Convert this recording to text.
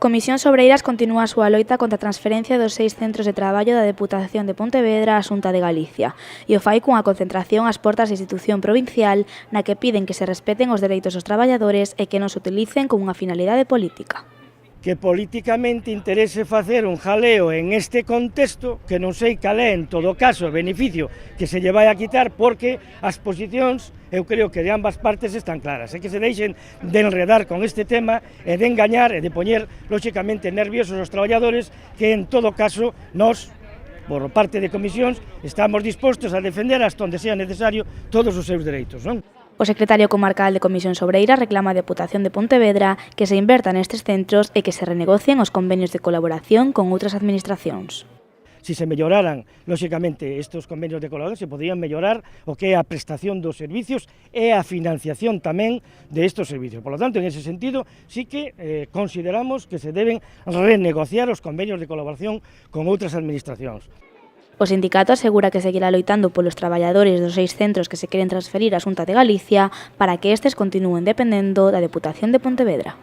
Comisións Obreiras continúa a súa loita contra a transferencia dos 6 centros de traballo da Deputación de Pontevedra á Xunta de Galicia e o fai cunha concentración ás portas da institución provincial na que piden que se respeten os dereitos dos traballadores e que non se utilicen con unha finalidade política. Que políticamente interese facer un jaleo en este contexto, que non sei cal é en todo caso o beneficio que se lle vai a quitar, porque as posicións, eu creo que de ambas partes están claras, e que se deixen de enredar con este tema e de engañar e de poñer, lóxicamente, nerviosos os traballadores, que en todo caso nós, por parte de comisións, estamos dispostos a defender hasta onde sea necesario todos os seus dereitos, non? O secretario comarcal de Comisións Obreiras reclama a Deputación de Pontevedra que se inverta nestes centros e que se renegocien os convenios de colaboración con outras administracións. Si se melloraran, lóxicamente, estes convenios de colaboración, se podían mellorar o que é a prestación dos servicios e a financiación tamén de estes servicios. Por lo tanto, en ese sentido, sí que consideramos que se deben renegociar os convenios de colaboración con outras administracións. O sindicato asegura que seguirá loitando polos traballadores dos 6 centros que se queren transferir á Xunta de Galicia para que estes continúen dependendo da Deputación de Pontevedra.